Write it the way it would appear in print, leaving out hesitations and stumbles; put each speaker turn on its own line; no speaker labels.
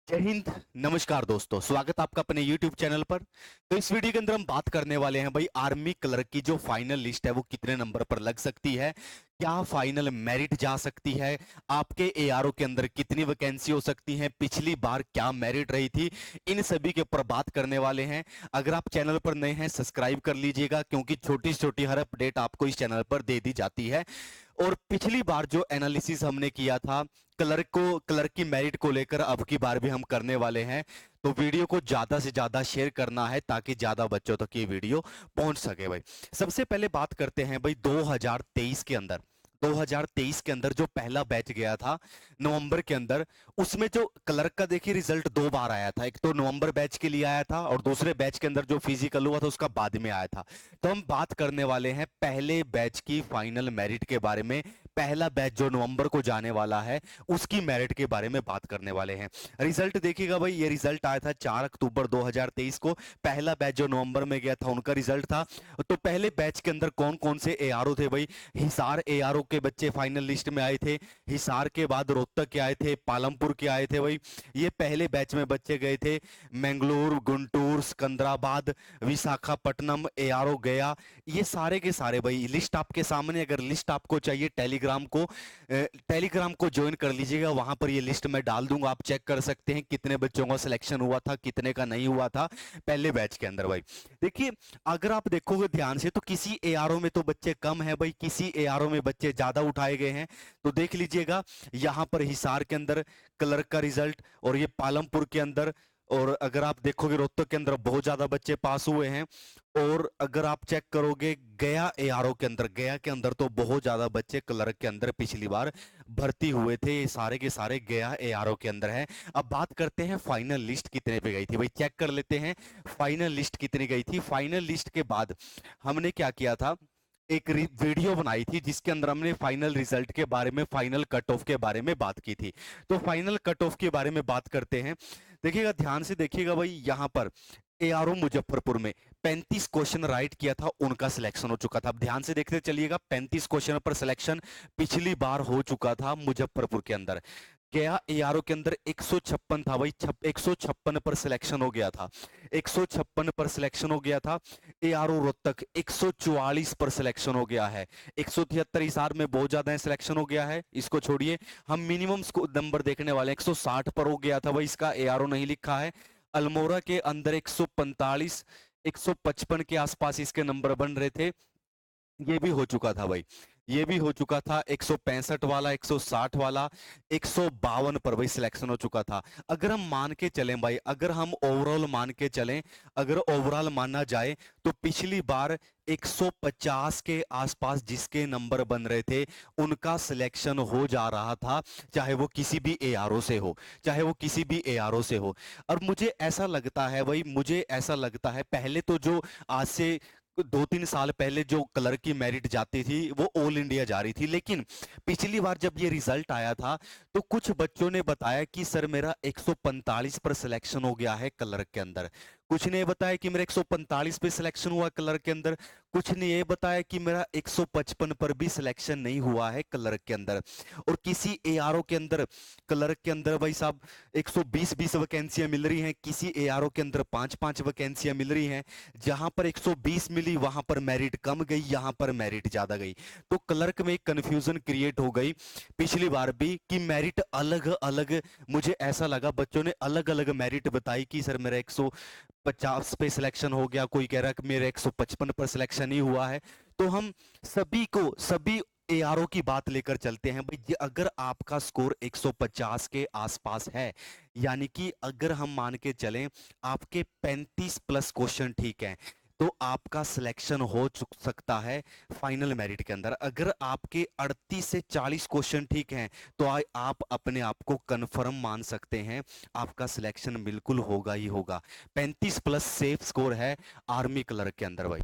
जय हिंद। नमस्कार दोस्तों, स्वागत आपका अपने YouTube चैनल पर। तो इस वीडियो के अंदर हम बात करने वाले हैं भाई, आर्मी क्लर्क की जो फाइनल लिस्ट है वो कितने नंबर पर लग सकती है, क्या फाइनल मेरिट जा सकती है, आपके एआरओ के अंदर कितनी वैकेंसी हो सकती है, पिछली बार क्या मेरिट रही थी, इन सभी के ऊपर बात करने वाले हैं। अगर आप चैनल पर नए हैं सब्सक्राइब कर लीजिएगा, क्योंकि छोटी छोटी हर अपडेट आपको इस चैनल पर दे दी जाती है। और पिछली बार जो एनालिसिस हमने किया था क्लर्क की मेरिट को लेकर, अब की बार भी हम करने वाले हैं। तो वीडियो को ज्यादा से ज्यादा शेयर करना है ताकि ज्यादा बच्चों तक ये वीडियो पहुंच सके भाई। सबसे पहले बात करते हैं भाई 2023 के अंदर। 2023 के अंदर जो पहला बैच गया था नवंबर के अंदर, उसमें जो क्लर्क का देखिए रिजल्ट दो बार आया था। एक तो नवंबर बैच के लिए आया था और दूसरे बैच के अंदर जो फिजिकल हुआ था उसका बाद में आया था। तो हम बात करने वाले हैं पहले बैच की फाइनल मेरिट के बारे में। पहला बैच जो नवंबर को जाने वाला है उसकी मेरिट के बारे में बात करने वाले हैं। रिजल्ट देखिएगा भाई, ये रिजल्ट आया था 4 अक्टूबर 2023 को। पहला बैच जो नवंबर में गया था उनका रिजल्ट था। तो पहले बैच के अंदर कौन कौन से एआरओ थे भाई? हिसार एआरओ के बच्चे फाइनल लिस्ट में आए थे। हिसार के बाद रोहतक के आए थे, पालमपुर के आए थे भाई। ये पहले बैच में बच्चे गए थे। मैंगलोर, गुंटूर, सिकंदराबाद, विशाखापट्टनम, एआरओ गया, ये सारे के सारे भाई लिस्ट आपके सामने। अगर लिस्ट आपको चाहिए टेलीग्राम को ज्वाइन कर लीजिएगा, वहां पर ये लिस्ट मैं डाल दूंगा। आप चेक कर सकते हैं कितने बच्चों का सिलेक्शन हुआ था, कितने का नहीं हुआ था पहले बैच के अंदर भाई। देखिए, अगर आप देखोगे ध्यान से तो किसी एआरओ में तो बच्चे कम है भाई, किसी एआरओ में बच्चे ज्यादा उठाए गए हैं। तो देख लीजिएगा, यहां पर हिसार के अंदर क्लर्क का रिजल्ट, और ये पालमपुर के अंदर, और अगर आप देखोगे रोहतक के अंदर बहुत ज्यादा बच्चे पास हुए हैं। और अगर आप चेक करोगे गया एआरओ के अंदर, गया के अंदर तो बहुत ज्यादा बच्चे क्लर्क के अंदर पिछली बार भर्ती हुए थे। ये सारे के सारे गया एआरओ के अंदर है। अब बात करते हैं फाइनल लिस्ट कितने पे गई थी भाई, चेक कर लेते हैं फाइनल लिस्ट कितनी गई थी। फाइनल लिस्ट के बाद हमने क्या किया था, एक वीडियो बनाई थी जिसके अंदर हमने फाइनल रिजल्ट के बारे में, फाइनल कट ऑफ के बारे में बात की थी। तो फाइनल कट ऑफ के बारे में बात करते हैं। देखिएगा, ध्यान से देखिएगा भाई, यहां पर एआरओ मुजफ्फरपुर में 35 क्वेश्चन राइट किया था, उनका सिलेक्शन हो चुका था। अब ध्यान से देखते चलिएगा, 35 क्वेश्चन पर सिलेक्शन पिछली बार हो चुका था मुजफ्फरपुर के अंदर। गया एआरओ के अंदर 156 था भाई, 156 पर सिलेक्शन हो गया था। 156 पर सिलेक्शन हो गया था। एआरओ रोहतक 144 पर सिलेक्शन हो गया है। 173 हिसार में बहुत ज्यादा है, सिलेक्शन हो गया है, इसको छोड़िए। हम मिनिमम नंबर देखने वाले हैं। 160 पर हो गया था भाई, इसका एआरओ नहीं लिखा है। अल्मोड़ा के अंदर 145, 155 के आसपास इसके नंबर बन रहे थे, ये भी हो चुका था भाई। ये भी हो चुका था 165 वाला, 160 वाला, 152 पर भाई सिलेक्शन हो चुका था। अगर हम मान के चलें भाई, अगर हम ओवरऑल मान के चलें, अगर ओवरऑल माना जाए तो पिछली बार 150 के आसपास जिसके नंबर बन रहे थे उनका सिलेक्शन हो जा रहा था, चाहे वो किसी भी एआरओ से हो, चाहे वो किसी भी एआरओ से हो। और मुझे ऐसा लगता है भाई, मुझे ऐसा लगता है पहले तो जो आज से 2-3 साल पहले जो क्लर्क की मेरिट जाती थी वो ऑल इंडिया जा रही थी। लेकिन पिछली बार जब ये रिजल्ट आया था तो कुछ बच्चों ने बताया कि सर मेरा 145 पर सिलेक्शन हो गया है क्लर्क के अंदर। कुछ ने बताया कि मेरा 145 पे सिलेक्शन हुआ क्लर्क के अंदर। कुछ ने ये बताया कि मेरा 155 पर भी सिलेक्शन नहीं हुआ है क्लर्क के अंदर। और किसी एआरओ के अंदर, क्लर्क के अंदर भाई साहब 120-20 वैकेंसियां मिल रही हैं, किसी एआरओ के अंदर 5-5 वैकेंसियां मिल रही हैं। जहां पर 120 मिली वहां पर मेरिट कम गई, यहां पर मेरिट ज्यादा गई। तो क्लर्क में एक कंफ्यूजन क्रिएट हो गई पिछली बार भी कि मेरिट अलग अलग, मुझे ऐसा लगा बच्चों ने अलग अलग मेरिट बताई कि सर मेरा 150 पे सिलेक्शन हो गया, कोई कह रहा है कि मेरा 155 पर सिलेक्शन ही हुआ है। तो हम सभी एआरओ की बात लेकर चलते हैं भाई। अगर आपका स्कोर 150 के आसपास है, यानी कि अगर हम मान के चलें आपके 35 प्लस क्वेश्चन ठीक हैं, तो आपका सिलेक्शन हो सकता है फाइनल मेरिट के अंदर। अगर आपके 38 से 40 क्वेश्चन ठीक हैं तो आप अपने आप को कंफर्म मान सकते हैं, आपका सिलेक्शन बिल्कुल होगा ही होगा। 35 प्लस सेफ स्कोर है आर्मी क्लर्क के अंदर भाई।